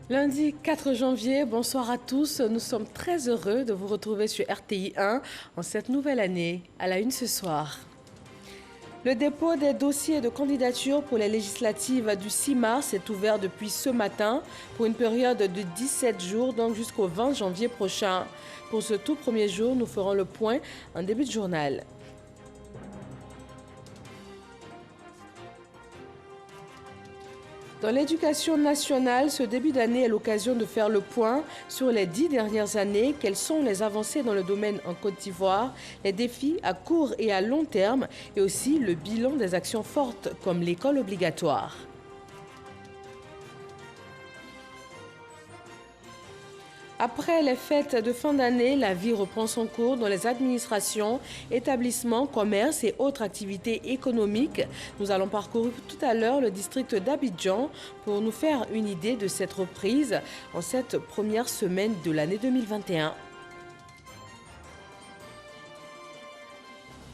Lundi 4 janvier, bonsoir à tous. Nous sommes très heureux de vous retrouver sur RTI 1 en cette nouvelle année. À la une ce soir. Le dépôt des dossiers de candidature pour les législatives du 6 mars est ouvert depuis ce matin pour une période de 17 jours, donc jusqu'au 20 janvier prochain. Pour ce tout premier jour, nous ferons le point en début de journal. Dans l'éducation nationale, ce début d'année est l'occasion de faire le point sur les 10 dernières années. Quelles sont les avancées dans le domaine en Côte d'Ivoire, les défis à court et à long terme et aussi le bilan des actions fortes comme l'école obligatoire. Après les fêtes de fin d'année, la vie reprend son cours dans les administrations, établissements, commerces et autres activités économiques. Nous allons parcourir tout à l'heure le district d'Abidjan pour nous faire une idée de cette reprise en cette première semaine de l'année 2021.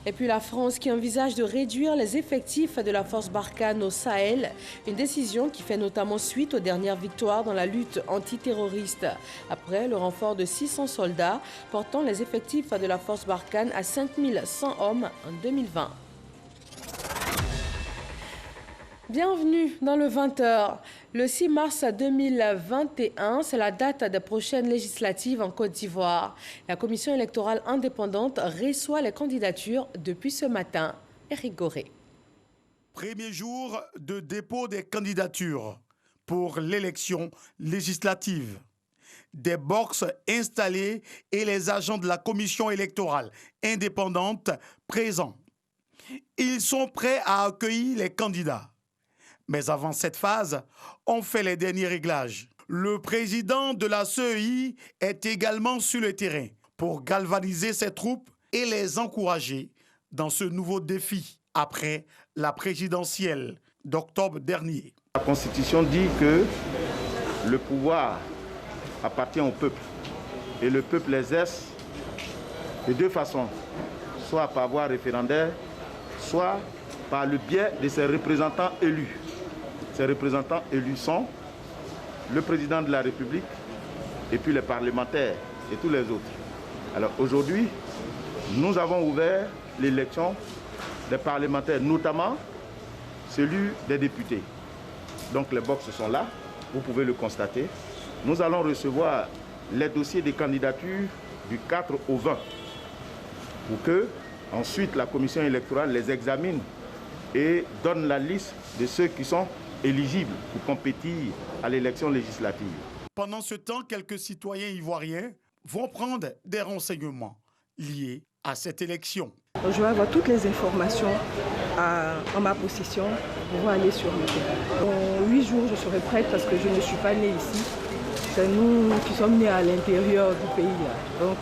Et puis la France qui envisage de réduire les effectifs de la force Barkhane au Sahel, une décision qui fait notamment suite aux dernières victoires dans la lutte antiterroriste. Après le renfort de 600 soldats, portant les effectifs de la force Barkhane à 5100 hommes en 2020. Bienvenue dans le 20h. Le 6 mars 2021, c'est la date des prochaines législatives en Côte d'Ivoire. La commission électorale indépendante reçoit les candidatures depuis ce matin. Éric Goré. Premier jour de dépôt des candidatures pour l'élection législative. Des box installées et les agents de la commission électorale indépendante présents. Ils sont prêts à accueillir les candidats. Mais avant cette phase, on fait les derniers réglages. Le président de la CEI est également sur le terrain pour galvaniser ses troupes et les encourager dans ce nouveau défi après la présidentielle d'octobre dernier. La Constitution dit que le pouvoir appartient au peuple et le peuple l'exerce de deux façons, soit par voie référendaire, soit par le biais de ses représentants élus. Ces représentants élus sont le président de la République et puis les parlementaires et tous les autres. Alors aujourd'hui, nous avons ouvert l'élection des parlementaires, notamment celui des députés. Donc les box sont là, vous pouvez le constater. Nous allons recevoir les dossiers des candidatures du 4 au 20 pour que ensuite la commission électorale les examine et donne la liste de ceux qui sont éligibles pour compétir à l'élection législative. Pendant ce temps, quelques citoyens ivoiriens vont prendre des renseignements liés à cette élection. Je vais avoir toutes les informations en ma possession pour pouvoir aller sur le terrain. Dans 8 jours, je serai prête parce que je ne suis pas née ici. C'est nous qui sommes nés à l'intérieur du pays. Donc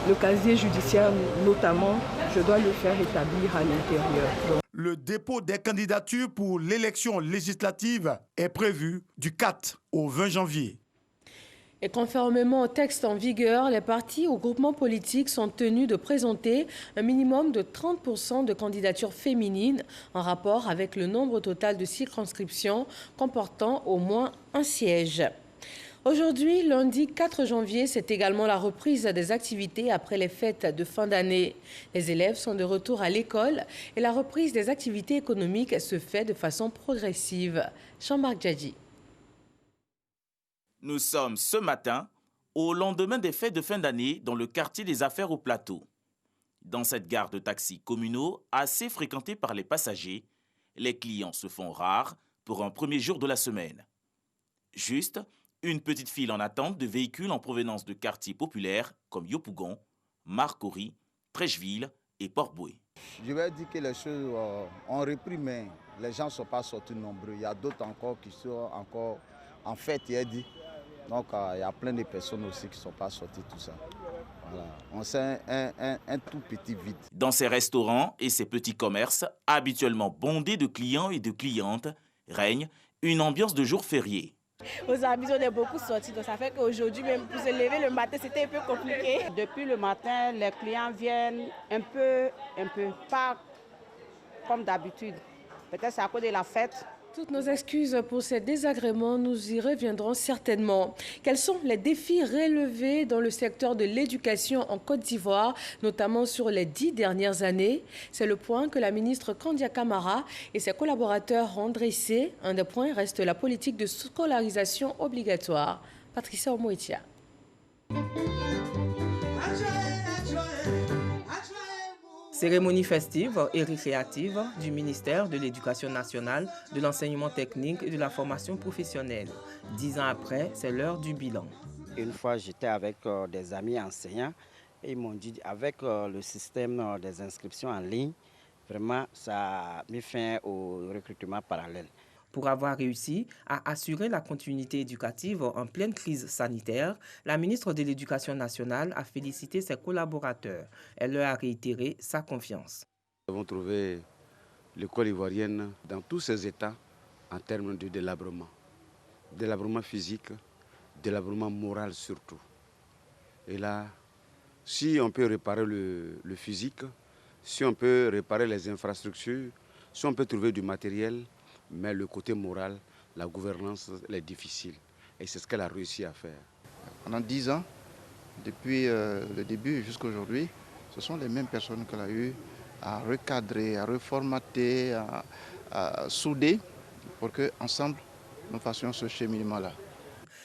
le casier judiciaire notamment, je dois le faire établir à l'intérieur. Le dépôt des candidatures pour l'élection législative est prévu du 4 au 20 janvier. Et conformément au texte en vigueur, les partis ou groupements politiques sont tenus de présenter un minimum de 30% de candidatures féminines en rapport avec le nombre total de circonscriptions comportant au moins un siège. Aujourd'hui, lundi 4 janvier, c'est également la reprise des activités après les fêtes de fin d'année. Les élèves sont de retour à l'école et la reprise des activités économiques se fait de façon progressive. Jean-Marc Djadji. Nous sommes ce matin au lendemain des fêtes de fin d'année dans le quartier des Affaires au Plateau. Dans cette gare de taxis communaux assez fréquentée par les passagers, les clients se font rares pour un premier jour de la semaine. Juste une petite file en attente de véhicules en provenance de quartiers populaires comme Yopougon, Marcory, Trècheville et Port-Boué. Je vais dire que les choses ont repris, mais les gens ne sont pas sortis nombreux. Il y a d'autres encore qui sont encore en fête, il a dit. Donc il y a plein de personnes aussi qui ne sont pas sorties, tout ça. Voilà. On sent un tout petit vide. Dans ces restaurants et ces petits commerces, habituellement bondés de clients et de clientes, règne une ambiance de jour férié. Aux habitudes, on est beaucoup sortis, donc ça fait qu'aujourd'hui, même pour se lever le matin, c'était un peu compliqué. Depuis le matin, les clients viennent un peu, pas comme d'habitude. Peut-être c'est à cause de la fête. Toutes nos excuses pour ces désagréments, nous y reviendrons certainement. Quels sont les défis relevés dans le secteur de l'éducation en Côte d'Ivoire, notamment sur les 10 dernières années? C'est le point que la ministre Kandia Camara et ses collaborateurs ont dressé. Un des points reste la politique de scolarisation obligatoire. Patricia Omoetia. Cérémonie festive et récréative du ministère de l'Éducation nationale, de l'enseignement technique et de la formation professionnelle. 10 ans après, c'est l'heure du bilan. Une fois, j'étais avec des amis enseignants et ils m'ont dit avec le système des inscriptions en ligne, vraiment, ça a mis fin au recrutement parallèle. Pour avoir réussi à assurer la continuité éducative en pleine crise sanitaire, la ministre de l'Éducation nationale a félicité ses collaborateurs. Elle leur a réitéré sa confiance. Nous avons trouvé l'école ivoirienne dans tous ses états en termes de délabrement. Délabrement physique, délabrement moral surtout. Et là, si on peut réparer le physique, si on peut réparer les infrastructures, si on peut trouver du matériel, mais le côté moral, la gouvernance, elle est difficile. Et c'est ce qu'elle a réussi à faire. Pendant 10 ans, depuis le début jusqu'à aujourd'hui, ce sont les mêmes personnes qu'elle a eu à recadrer, à reformater, à souder pour qu'ensemble, nous fassions ce cheminement-là.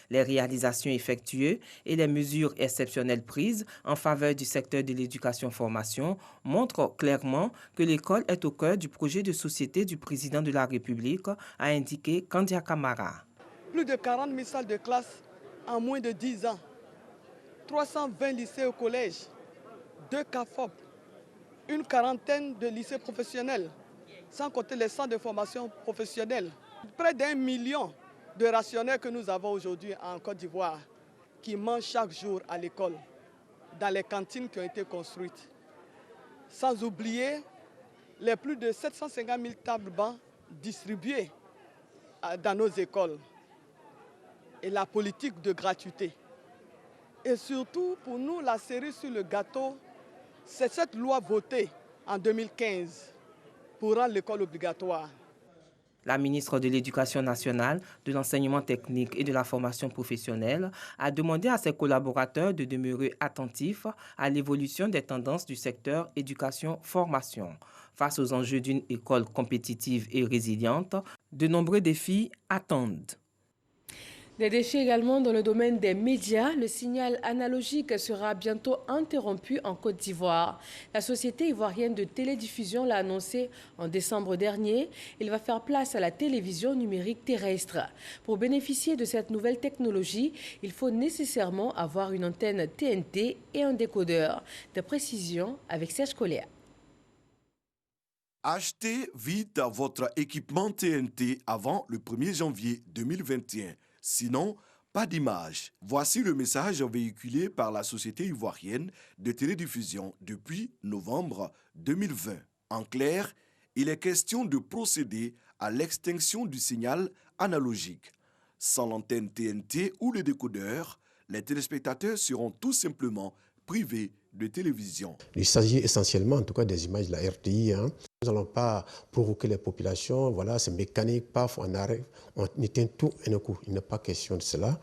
Les réalisations effectuées et les mesures exceptionnelles prises en faveur du secteur de l'éducation-formation montrent clairement que l'école est au cœur du projet de société du président de la République, a indiqué Kandia Camara. Plus de 40 000 salles de classe en moins de 10 ans, 320 lycées au collège, 2 CAFOP, une quarantaine de lycées professionnels, sans compter les centres de formation professionnelle, près d'1 million de rationnaires que nous avons aujourd'hui en Côte d'Ivoire qui mangent chaque jour à l'école, dans les cantines qui ont été construites. Sans oublier les plus de 750 000 tables-bancs distribuées dans nos écoles et la politique de gratuité. Et surtout, pour nous, la cerise sur le gâteau, c'est cette loi votée en 2015 pour rendre l'école obligatoire. La ministre de l'Éducation nationale, de l'enseignement technique et de la formation professionnelle a demandé à ses collaborateurs de demeurer attentifs à l'évolution des tendances du secteur éducation-formation. Face aux enjeux d'une école compétitive et résiliente, de nombreux défis attendent. Des défis également dans le domaine des médias. Le signal analogique sera bientôt interrompu en Côte d'Ivoire. La société ivoirienne de télédiffusion l'a annoncé en décembre dernier. Il va faire place à la télévision numérique terrestre. Pour bénéficier de cette nouvelle technologie, il faut nécessairement avoir une antenne TNT et un décodeur. Des précisions avec Serge Colléa. Achetez vite votre équipement TNT avant le 1er janvier 2021. Sinon, pas d'image. Voici le message véhiculé par la société ivoirienne de télédiffusion depuis novembre 2020. En clair, il est question de procéder à l'extinction du signal analogique. Sans l'antenne TNT ou le décodeur, les téléspectateurs seront tout simplement privés de télévision. Il s'agit essentiellement, en tout cas, des images de la RTI. Nous n'allons pas provoquer les populations. Voilà, c'est mécanique, paf, on arrive, on éteint tout et un coup. Il n'est pas question de cela.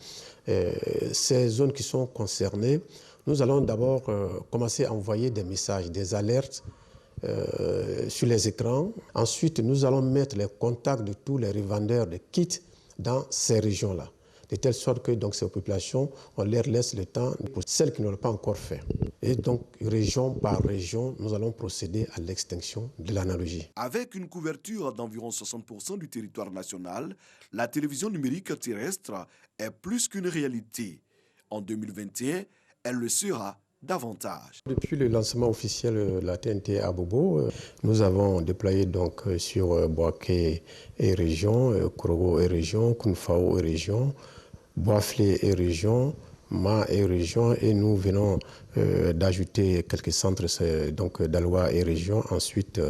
Ces zones qui sont concernées, nous allons d'abord commencer à envoyer des messages, des alertes sur les écrans. Ensuite, nous allons mettre les contacts de tous les revendeurs de kits dans ces régions-là, de telle sorte que donc, ces populations, on leur laisse le temps pour celles qui ne l'ont pas encore fait. Et donc, région par région, nous allons procéder à l'extinction de l'analogie. Avec une couverture d'environ 60% du territoire national, la télévision numérique terrestre est plus qu'une réalité. En 2021, elle le sera davantage. Depuis le lancement officiel de la TNT à Bobo, nous avons déployé donc sur Boaké et région, Korogo et région, Kounfao et région, Boaflé et région, Ma et région, et nous venons d'ajouter quelques centres donc d'Aloa et région. Ensuite,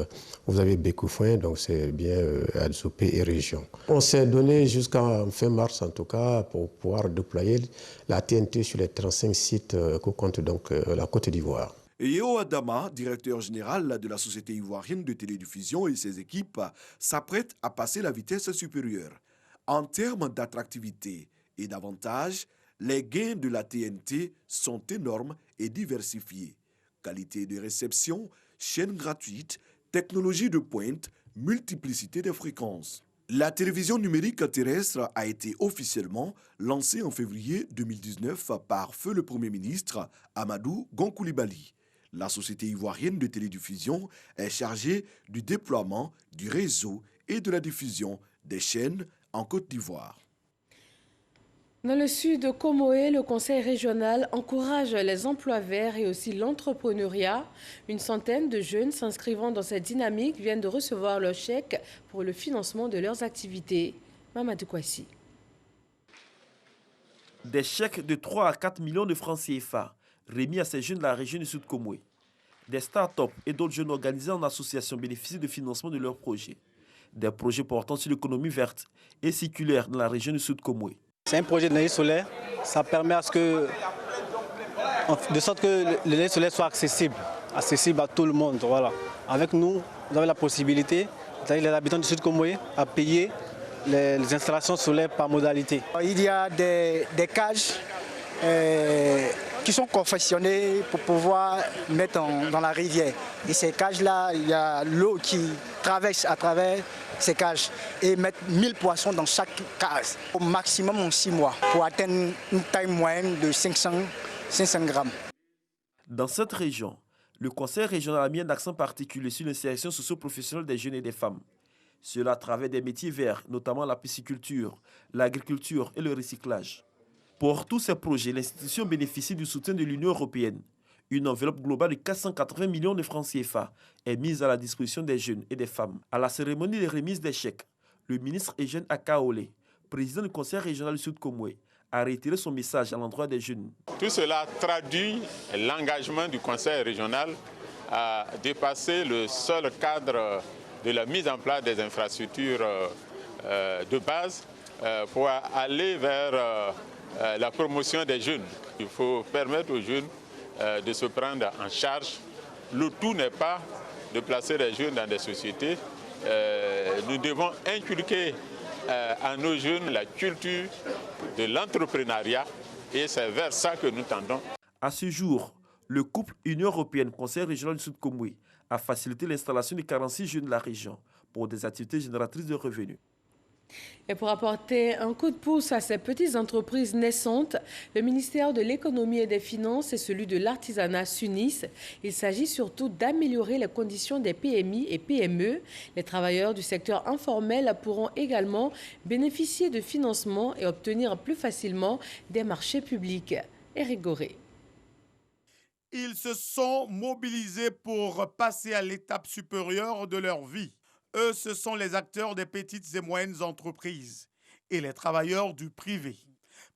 vous avez Bécoufouin, donc c'est bien Adzopé et région. On s'est donné jusqu'à fin mars en tout cas pour pouvoir déployer la TNT sur les 35 sites que compte donc la Côte d'Ivoire. Yeo Adama, directeur général de la Société ivoirienne de télédiffusion et ses équipes, s'apprêtent à passer la vitesse supérieure. En termes d'attractivité et d'avantages, les gains de la TNT sont énormes et diversifiés. Qualité de réception, chaîne gratuite, technologie de pointe, multiplicité des fréquences. La télévision numérique terrestre a été officiellement lancée en février 2019 par feu le Premier ministre Amadou Gon Coulibaly. La Société ivoirienne de télédiffusion est chargée du déploiement du réseau et de la diffusion des chaînes en Côte d'Ivoire. Dans le sud de Comoé, le conseil régional encourage les emplois verts et aussi l'entrepreneuriat. Une centaine de jeunes s'inscrivant dans cette dynamique viennent de recevoir leur chèque pour le financement de leurs activités. Mamadou Kouassi. Des chèques de 3 à 4 millions de francs CFA remis à ces jeunes de la région du sud Comoé. Des start-up et d'autres jeunes organisés en association bénéficient de financement de leurs projets. Des projets portant sur l'économie verte et circulaire dans la région du sud Comoé. C'est un projet d'énergie solaire, ça permet de sorte que l'énergie solaire soit accessible à tout le monde. Voilà. Avec nous, vous avez la possibilité, c'est-à-dire les habitants du Sud Comoé, à payer les installations solaires par modalité. Il y a des cages qui sont confectionnées pour pouvoir mettre dans la rivière. Et ces cages-là, il y a l'eau qui traverse à travers ces cages et mettre 1000 poissons dans chaque cage, au maximum en 6 mois, pour atteindre une taille moyenne de 500 grammes. Dans cette région, le conseil régional a mis un accent particulier sur l'insertion socio-professionnelle des jeunes et des femmes. Cela à travers des métiers verts, notamment la pisciculture, l'agriculture et le recyclage. Pour tous ces projets, l'institution bénéficie du soutien de l'Union européenne. Une enveloppe globale de 480 millions de francs CFA est mise à la disposition des jeunes et des femmes. À la cérémonie de remise des chèques, le ministre Eugène Akaole, président du conseil régional du Sud Comoé, a réitéré son message à l'endroit des jeunes. Tout cela traduit l'engagement du conseil régional à dépasser le seul cadre de la mise en place des infrastructures de base pour aller vers la promotion des jeunes. Il faut permettre aux jeunes de se prendre en charge. Le tout n'est pas de placer les jeunes dans des sociétés. Nous devons inculquer à nos jeunes la culture de l'entrepreneuriat et c'est vers ça que nous tendons. À ce jour, le couple Union européenne Conseil régional du Sud Comoé a facilité l'installation de 46 jeunes de la région pour des activités génératrices de revenus. Et pour apporter un coup de pouce à ces petites entreprises naissantes, le ministère de l'Économie et des Finances et celui de l'Artisanat s'unissent. Il s'agit surtout d'améliorer les conditions des PMI et PME. Les travailleurs du secteur informel pourront également bénéficier de financements et obtenir plus facilement des marchés publics. Éric Goré. Ils se sont mobilisés pour passer à l'étape supérieure de leur vie. Eux, ce sont les acteurs des petites et moyennes entreprises et les travailleurs du privé,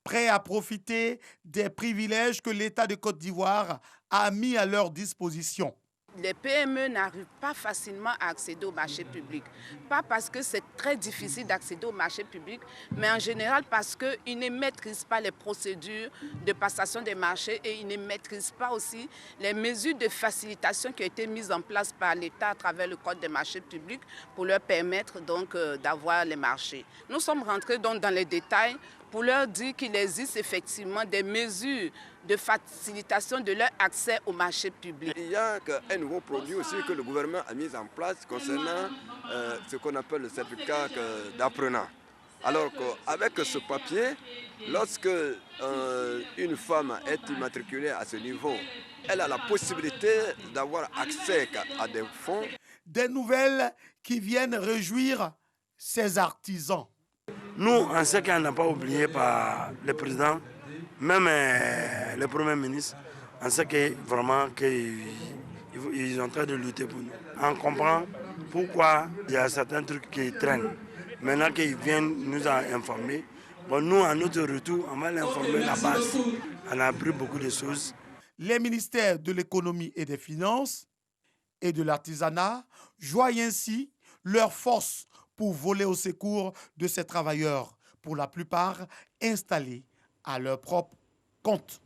prêts à profiter des privilèges que l'État de Côte d'Ivoire a mis à leur disposition. Les PME n'arrivent pas facilement à accéder au marché public. Pas parce que c'est très difficile d'accéder au marché public, mais en général parce qu'ils ne maîtrisent pas les procédures de passation des marchés et ils ne maîtrisent pas aussi les mesures de facilitation qui ont été mises en place par l'État à travers le Code des marchés publics pour leur permettre donc d'avoir les marchés. Nous sommes rentrés donc dans les détails pour leur dire qu'il existe effectivement des mesures de facilitation de leur accès au marché public. Il y a un nouveau produit aussi que le gouvernement a mis en place concernant ce qu'on appelle le certificat d'apprenant. Alors qu'avec ce papier, lorsque une femme est immatriculée à ce niveau, elle a la possibilité d'avoir accès à des fonds. Des nouvelles qui viennent réjouir ces artisans. Nous, en ce qu'on n'a pas oublié par le président, même le Premier ministre, en ce que vraiment qu'ils sont en train de lutter pour nous. On comprend pourquoi il y a certains trucs qui traînent. Maintenant qu'ils viennent nous informer, bon, nous, à notre retour, on va l'informer la base. On a appris beaucoup de choses. Les ministères de l'économie et des finances et de l'artisanat joignent ainsi leurs forces pour voler au secours de ces travailleurs, pour la plupart installés à leur propre compte.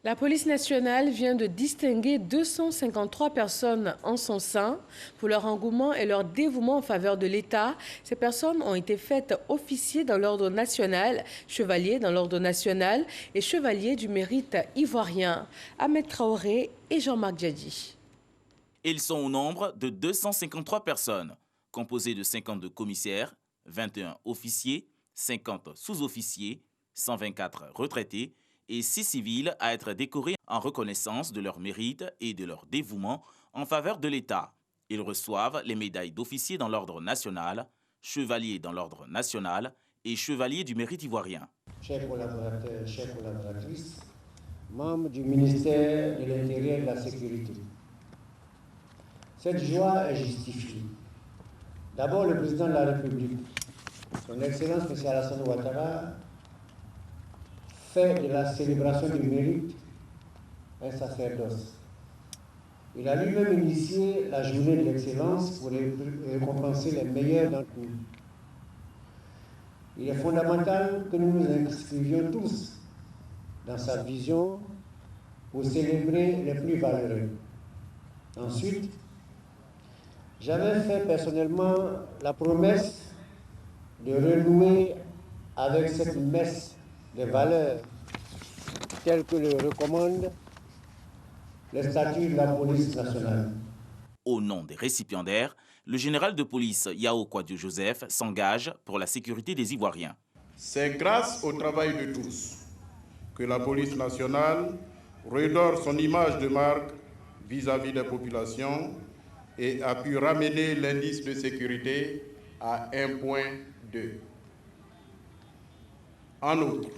La police nationale vient de distinguer 253 personnes en son sein pour leur engouement et leur dévouement en faveur de l'État. Ces personnes ont été faites officiers dans l'ordre national, chevaliers dans l'ordre national et chevaliers du mérite ivoirien. Ahmed Traoré et Jean-Marc Djadji. Ils sont au nombre de 253 personnes, composées de 52 commissaires, 21 officiers, 50 sous-officiers, 124 retraités et 6 civils à être décorés en reconnaissance de leur mérite et de leur dévouement en faveur de l'État. Ils reçoivent les médailles d'officier dans l'ordre national, chevalier dans l'ordre national et chevalier du mérite ivoirien. Chers collaborateurs, chères collaboratrices, membres du ministère de l'Intérieur et de la Sécurité, cette joie est justifiée. D'abord, le président de la République, son Excellence M. Alassane Ouattara, fait de la célébration du mérite un sacerdoce. Il a lui-même initié la journée de l'excellence pour récompenser les meilleurs d'entre nous. Il est fondamental que nous nous inscrivions tous dans sa vision pour célébrer les plus valeureux. Ensuite, j'avais fait personnellement la promesse de renouer avec cette messe des valeurs telles que le recommandent les statuts de la police nationale. Au nom des récipiendaires, le général de police Yao Kouadio Joseph s'engage pour la sécurité des Ivoiriens. C'est grâce au travail de tous que la police nationale redore son image de marque vis-à-vis des populations et a pu ramener l'indice de sécurité à 1,2. En outre,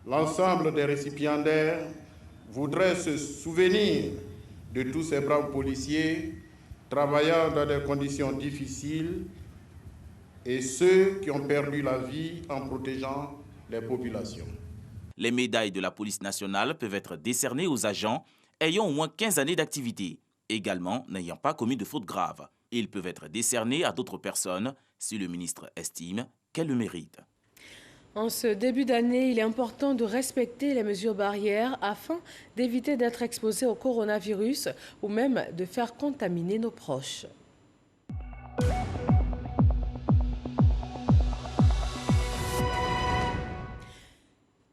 l'ensemble des récipiendaires voudraient se souvenir de tous ces braves policiers travaillant dans des conditions difficiles et ceux qui ont perdu la vie en protégeant les populations. Les médailles de la police nationale peuvent être décernées aux agents ayant au moins 15 années d'activité, également n'ayant pas commis de fautes graves. Ils peuvent être décernés à d'autres personnes si le ministre estime qu'elles le méritent. En ce début d'année, il est important de respecter les mesures barrières afin d'éviter d'être exposé au coronavirus ou même de faire contaminer nos proches.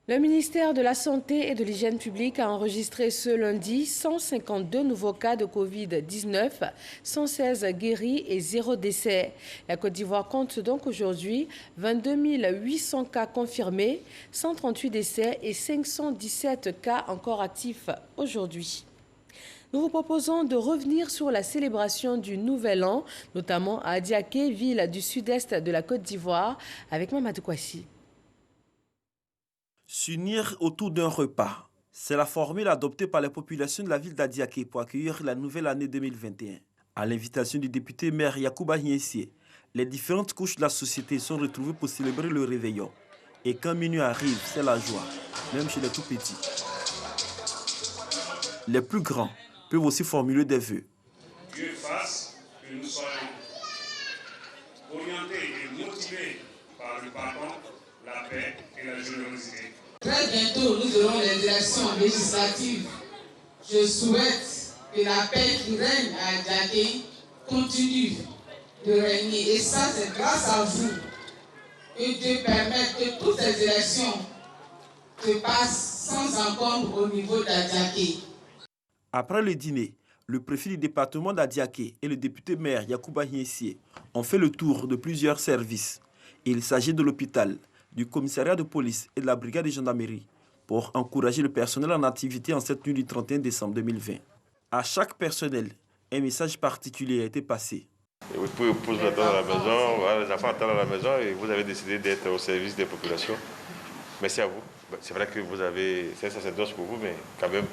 Le ministère de la Santé et de l'Hygiène publique a enregistré ce lundi 152 nouveaux cas de Covid-19, 116 guéris et 0 décès. La Côte d'Ivoire compte donc aujourd'hui 22 800 cas confirmés, 138 décès et 517 cas encore actifs aujourd'hui. Nous vous proposons de revenir sur la célébration du Nouvel An, notamment à Adiaké, ville du sud-est de la Côte d'Ivoire, avec Mamadou Kouassi. S'unir autour d'un repas, c'est la formule adoptée par les populations de la ville d'Adiaké pour accueillir la nouvelle année 2021. À l'invitation du député maire Yacouba Hiensié, les différentes couches de la société sont retrouvées pour célébrer le réveillon. Et quand minuit arrive, c'est la joie, même chez les tout petits. Les plus grands peuvent aussi formuler des vœux. Dieu fasse que nous soyons orientés et motivés par le pardon, la paix et la générosité. Très bientôt, nous aurons les élections législatives. Je souhaite que la paix qui règne à Adiaké continue de régner. Et ça, c'est grâce à vous que Dieu permette que toutes ces élections se passent sans encombre au niveau d'Adiaké. Après le dîner, le préfet du département d'Adiaké et le député maire Yacouba Hiensié ont fait le tour de plusieurs services. Il s'agit de l'hôpital, du commissariat de police et de la brigade de gendarmerie pour encourager le personnel en activité en cette nuit du 31 décembre 2020. À chaque personnel, un message particulier a été passé. Vous pouvez poser à la maison, voilà, les enfants attendent à la maison et vous avez décidé d'être au service des populations. Merci à vous. C'est vrai que vous avez, c'est un sacerdoce pour vous, mais quand même,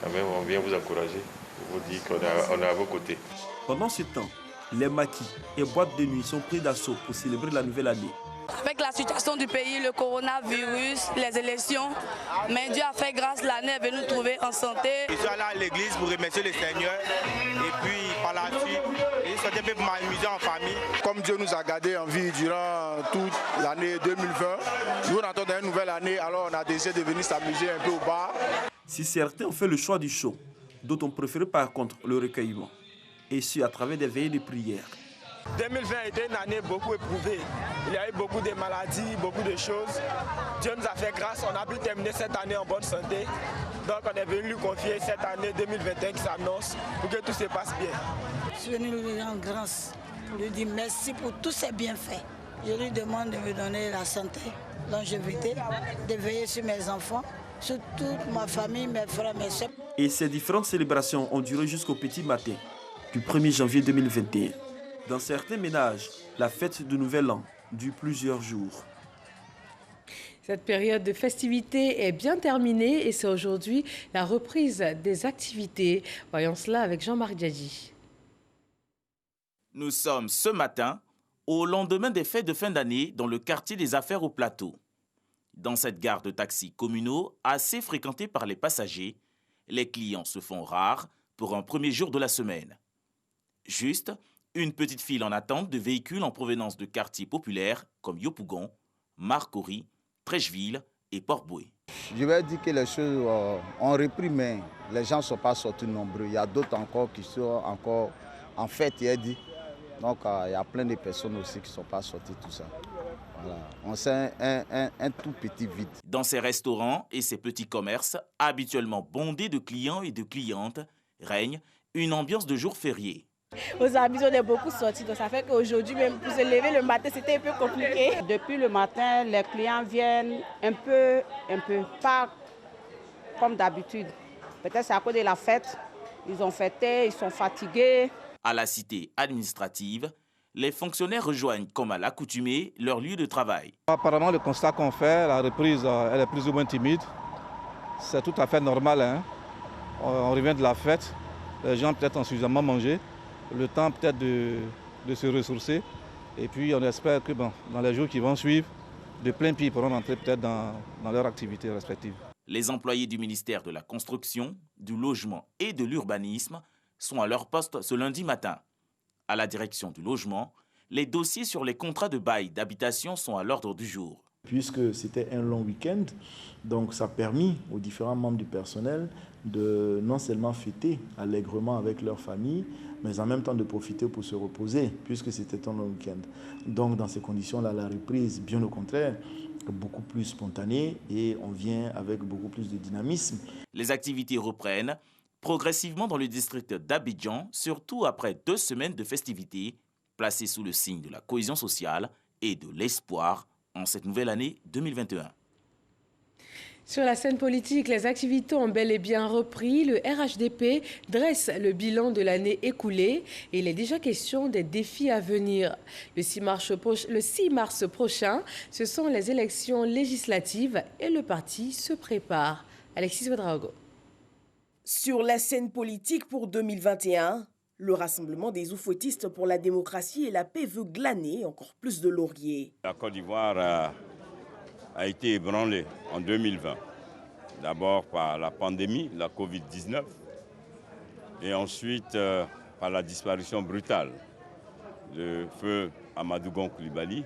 on vient vous encourager. On vous dit qu'on est à vos côtés. Pendant ce temps, les maquis et boîtes de nuit sont pris d'assaut pour célébrer la nouvelle année. Avec la situation du pays, le coronavirus, les élections, mais Dieu a fait grâce, l'année est venue nous trouver en santé. Je suis allé à l'église pour remercier le Seigneur et puis par la suite, j'ai sortir un peu pour m'amuser en famille. Comme Dieu nous a gardés en vie durant toute l'année 2020, nous rentrons dans une nouvelle année, alors on a décidé de venir s'amuser un peu au bar. Si certains ont fait le choix du show, d'autres ont préféré par contre le recueillement, et ce à travers des veillées de prière. 2020 a été une année beaucoup éprouvée. Il y a eu beaucoup de maladies, beaucoup de choses. Dieu nous a fait grâce, on a pu terminer cette année en bonne santé. Donc on est venu lui confier cette année 2021 qui s'annonce pour que tout se passe bien. Je suis venu lui rendre grâce pour lui dire merci pour tous ses bienfaits. Je lui demande de me donner la santé, longévité, de veiller sur mes enfants, sur toute ma famille, mes frères, mes soeurs. Et ces différentes célébrations ont duré jusqu'au petit matin du 1er janvier 2021. Dans certains ménages, la fête du Nouvel An dure plusieurs jours. Cette période de festivité est bien terminée et c'est aujourd'hui la reprise des activités. Voyons cela avec Jean-Marc Diadji. Nous sommes ce matin au lendemain des fêtes de fin d'année dans le quartier des Affaires au Plateau. Dans cette gare de taxis communaux assez fréquentée par les passagers, les clients se font rares pour un premier jour de la semaine. Juste une petite file en attente de véhicules en provenance de quartiers populaires comme Yopougon, Marcory, Trècheville et Port-Boué. Je vais dire que les choses ont repris, mais les gens ne sont pas sortis nombreux. Il y a d'autres encore qui sont encore en fête, il a dit. Donc il y a plein de personnes aussi qui ne sont pas sorties, tout ça. Voilà. On sent un tout petit vide. Dans ces restaurants et ces petits commerces, habituellement bondés de clients et de clientes, règne une ambiance de jour férié. Aux habitudes, on est beaucoup sortis, donc ça fait qu'aujourd'hui, même pour se lever le matin, c'était un peu compliqué. Depuis le matin, les clients viennent un peu, pas comme d'habitude. Peut-être c'est à cause de la fête, ils ont fêté, ils sont fatigués. À la cité administrative, les fonctionnaires rejoignent, comme à l'accoutumée, leur lieu de travail. Apparemment, le constat qu'on fait, la reprise, elle est plus ou moins timide. C'est tout à fait normal, hein. On revient de la fête, les gens peut-être ont suffisamment mangé. Le temps peut-être de se ressourcer. Et puis on espère que dans les jours qui vont suivre, de plein pied pourront entrer peut-être dans leurs activités respectives. Les employés du ministère de la Construction, du Logement et de l'Urbanisme sont à leur poste ce lundi matin. À la direction du logement, les dossiers sur les contrats de bail d'habitation sont à l'ordre du jour. Puisque c'était un long week-end, donc ça a permis aux différents membres du personnel de non seulement fêter allègrement avec leur famille, mais en même temps de profiter pour se reposer, puisque c'était un long week-end. Donc dans ces conditions-là, la reprise, bien au contraire, est beaucoup plus spontanée et on vient avec beaucoup plus de dynamisme. Les activités reprennent progressivement dans le district d'Abidjan, surtout après 2 semaines de festivités, placées sous le signe de la cohésion sociale et de l'espoir en cette nouvelle année 2021. Sur la scène politique, les activités ont bel et bien repris. Le RHDP dresse le bilan de l'année écoulée et il est déjà question des défis à venir. Le 6 mars prochain, ce sont les élections législatives et le parti se prépare. Alexis Ouedraogo. Sur la scène politique pour 2021, le Rassemblement des oufouettistes pour la démocratie et la paix veut glaner encore plus de lauriers. La Côte d'Ivoire a été ébranlée en 2020. D'abord par la pandémie, la Covid-19, et ensuite par la disparition brutale de feu Amadou Gon Coulibaly,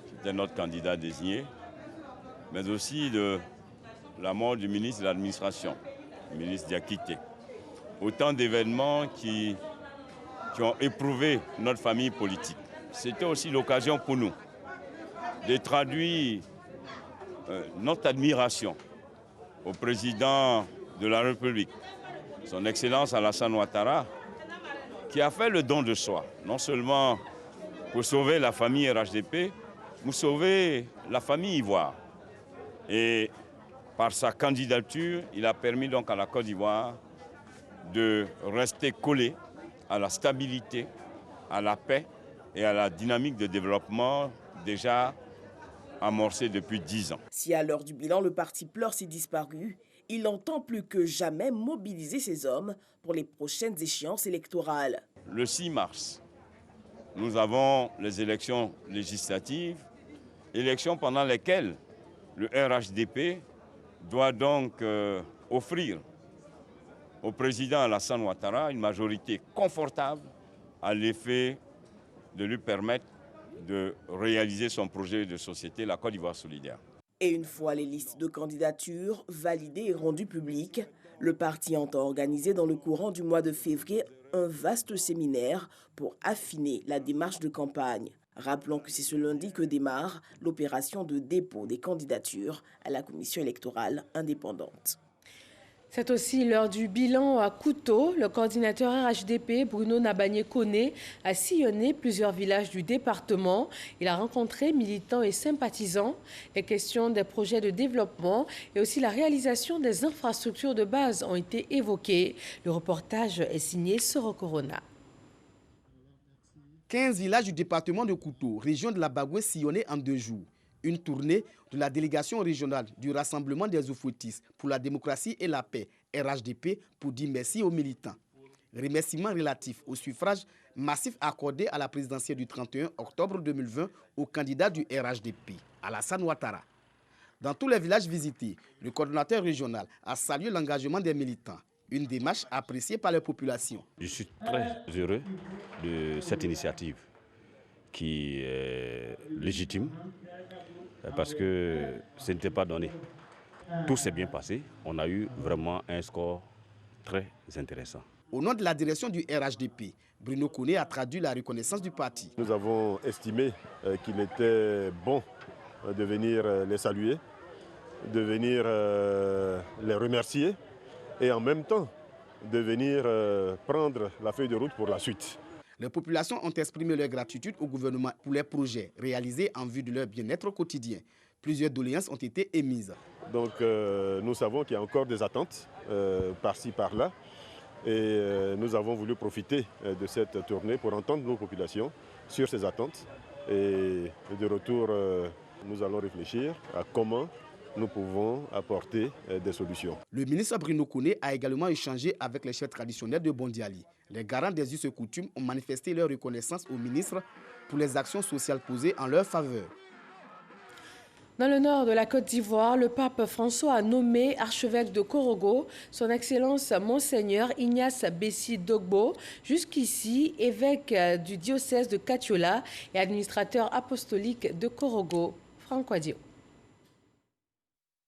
qui était notre candidat désigné, mais aussi de la mort du ministre de l'administration, le ministre Diakité. Autant d'événements qui ont éprouvé notre famille politique. C'était aussi l'occasion pour nous de traduire notre admiration au président de la République, son Excellence Alassane Ouattara, qui a fait le don de soi, non seulement pour sauver la famille RHDP, mais sauver la famille Ivoire. Et par sa candidature, il a permis donc à la Côte d'Ivoire de rester collée à la stabilité, à la paix et à la dynamique de développement déjà amorcée depuis 10 ans. Si à l'heure du bilan, le parti pleure ses disparus, il entend plus que jamais mobiliser ses hommes pour les prochaines échéances électorales. Le 6 mars, nous avons les élections législatives, élections pendant lesquelles le RHDP doit donc offrir au président Alassane Ouattara une majorité confortable à l'effet de lui permettre de réaliser son projet de société, la Côte d'Ivoire solidaire. Et une fois les listes de candidatures validées et rendues publiques, le parti entend organiser dans le courant du mois de février un vaste séminaire pour affiner la démarche de campagne. Rappelons que c'est ce lundi que démarre l'opération de dépôt des candidatures à la commission électorale indépendante. C'est aussi l'heure du bilan à couteau. Le coordinateur RHDP, Bruno Nabagné-Koné, a sillonné plusieurs villages du département. Il a rencontré militants et sympathisants. Les questions des projets de développement et aussi la réalisation des infrastructures de base ont été évoquées. Le reportage est signé Soro Corona. 15 villages du département de Kouto, région de la Bagoué, sillonnés en 2 jours. Une tournée de la délégation régionale du Rassemblement des Oufouettistes pour la démocratie et la paix, RHDP, pour dire merci aux militants. Remerciements relatifs au suffrage massif accordé à la présidentielle du 31 octobre 2020 au candidat du RHDP, Alassane Ouattara. Dans tous les villages visités, le coordonnateur régional a salué l'engagement des militants, une démarche appréciée par les populations. Je suis très heureux de cette initiative qui est légitime, parce que ce n'était pas donné. Tout s'est bien passé. On a eu vraiment un score très intéressant. Au nom de la direction du RHDP, Bruno Koné a traduit la reconnaissance du parti. Nous avons estimé qu'il était bon de venir les saluer, de venir les remercier et en même temps de venir prendre la feuille de route pour la suite. Les populations ont exprimé leur gratitude au gouvernement pour les projets réalisés en vue de leur bien-être quotidien. Plusieurs doléances ont été émises. Donc nous savons qu'il y a encore des attentes par-ci, par-là. Et nous avons voulu profiter de cette tournée pour entendre nos populations sur ces attentes. Et de retour, nous allons réfléchir à comment nous pouvons apporter des solutions. Le ministre Bruno Koné a également échangé avec les chefs traditionnels de Bondiali. Les garants des us et coutumes ont manifesté leur reconnaissance au ministre pour les actions sociales posées en leur faveur. Dans le nord de la Côte d'Ivoire, le pape François a nommé archevêque de Korogo son Excellence Monseigneur Ignace Bessi Dogbo, jusqu'ici évêque du diocèse de Katiola et administrateur apostolique de Korogo. Franck Wadio.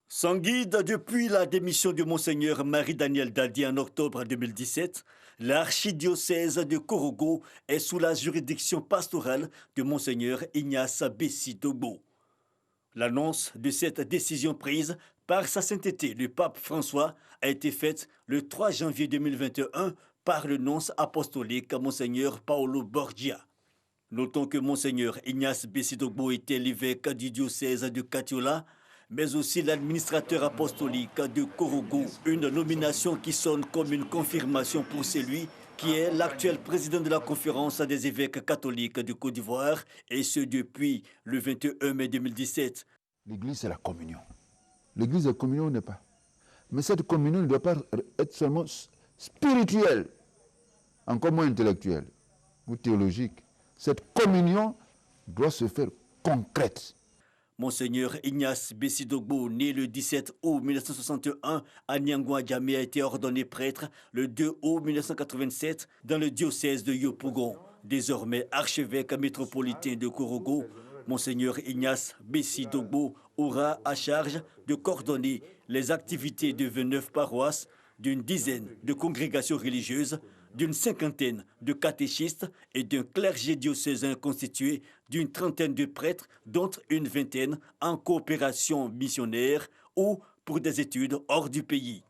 Sans guide depuis la démission de Monseigneur Marie-Daniel Dadi en octobre 2017, l'archidiocèse de Korogo est sous la juridiction pastorale de Monseigneur Ignace Bessi Dogbo. L'annonce de cette décision prise par sa sainteté, le pape François, a été faite le 3 janvier 2021 par le nonce apostolique Monseigneur Paolo Borgia. Notons que Monseigneur Ignace Bessi Dogbo était l'évêque du diocèse de Katiola, mais aussi l'administrateur apostolique de Korogo, une nomination qui sonne comme une confirmation pour celui qui est l'actuel président de la conférence des évêques catholiques de Côte d'Ivoire, et ce depuis le 21 mai 2017. L'église, c'est la communion. L'église, la communion n'est pas. Mais cette communion ne doit pas être seulement spirituelle, encore moins intellectuelle ou théologique. Cette communion doit se faire concrète. Monseigneur Ignace Bessi Dogbo, né le 17 août 1961 à Niangouadjamé, a été ordonné prêtre le 2 août 1987 dans le diocèse de Yopougon. Désormais archevêque métropolitain de Korogo, Monseigneur Ignace Bessi Dogbo aura à charge de coordonner les activités de 29 paroisses, d'une dizaine de congrégations religieuses, d'une 50aine de catéchistes et d'un clergé diocésain constitué d'une 30aine de prêtres, dont une 20aine en coopération missionnaire ou pour des études hors du pays.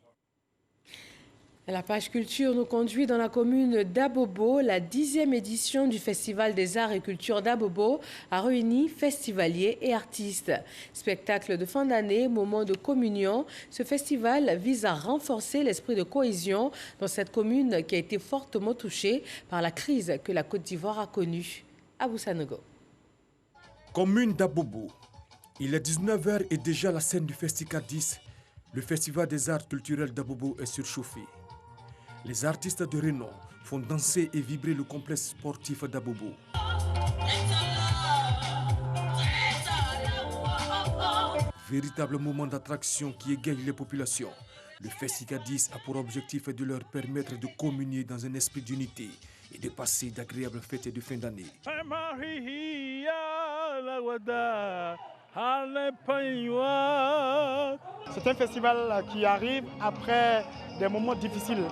La page culture nous conduit dans la commune d'Abobo. La 10e édition du Festival des Arts et Cultures d'Abobo a réuni festivaliers et artistes. Spectacle de fin d'année, moment de communion, ce festival vise à renforcer l'esprit de cohésion dans cette commune qui a été fortement touchée par la crise que la Côte d'Ivoire a connue. Abou Sanogo. Commune d'Abobo. Il est 19h et déjà la scène du Festicadis, le Festival des Arts culturels d'Abobo, est surchauffé. Les artistes de renom font danser et vibrer le complexe sportif d'Abobo. Véritable moment d'attraction qui égaye les populations. Le Festicadis a pour objectif de leur permettre de communier dans un esprit d'unité et de passer d'agréables fêtes de fin d'année. C'est un festival qui arrive après des moments difficiles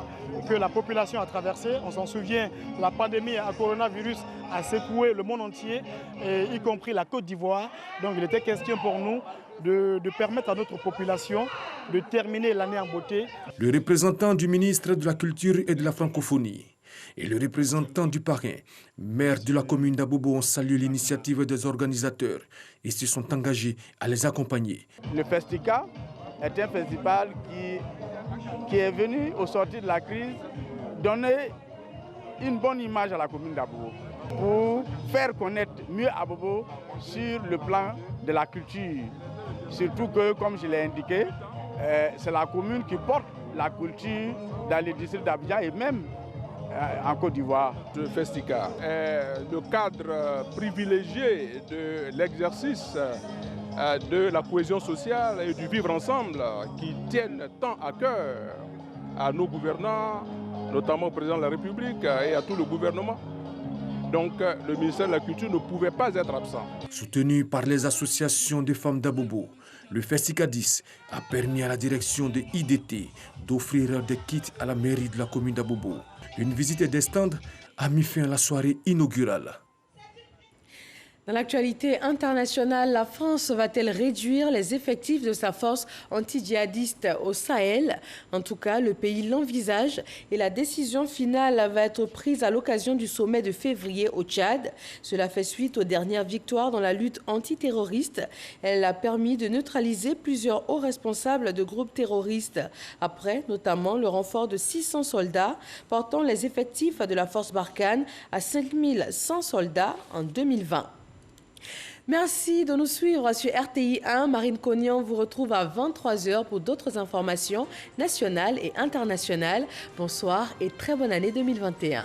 que la population a traversés. On s'en souvient, la pandémie à coronavirus a secoué le monde entier, y compris la Côte d'Ivoire. Donc il était question pour nous de permettre à notre population de terminer l'année en beauté. Le représentant du ministre de la Culture et de la Francophonie et le représentant du parrain, maire de la commune d'Abobo, ont salué l'initiative des organisateurs et se sont engagés à les accompagner. Le Festica est un festival qui est venu au sortir de la crise donner une bonne image à la commune d'Abobo pour faire connaître mieux Abobo sur le plan de la culture. Surtout que, comme je l'ai indiqué, c'est la commune qui porte la culture dans les districts d'Abidjan et même en Côte d'Ivoire. Le Festica est le cadre privilégié de l'exercice de la cohésion sociale et du vivre ensemble qui tiennent tant à cœur à nos gouvernants, notamment au président de la République et à tout le gouvernement. Donc le ministère de la Culture ne pouvait pas être absent. Soutenu par les associations des femmes d'Abobo, le Festica 10 a permis à la direction de IDT d'offrir des kits à la mairie de la commune d'Abobo. Une visite des stands a mis fin à la soirée inaugurale. Dans l'actualité internationale, la France va-t-elle réduire les effectifs de sa force anti-djihadiste au Sahel? En tout cas, le pays l'envisage et la décision finale va être prise à l'occasion du sommet de février au Tchad. Cela fait suite aux dernières victoires dans la lutte antiterroriste. Elle a permis de neutraliser plusieurs hauts responsables de groupes terroristes. Après, notamment, le renfort de 600 soldats, portant les effectifs de la force Barkhane à 5100 soldats en 2020. Merci de nous suivre sur RTI 1. Marine Cognan vous retrouve à 23h pour d'autres informations nationales et internationales. Bonsoir et très bonne année 2021.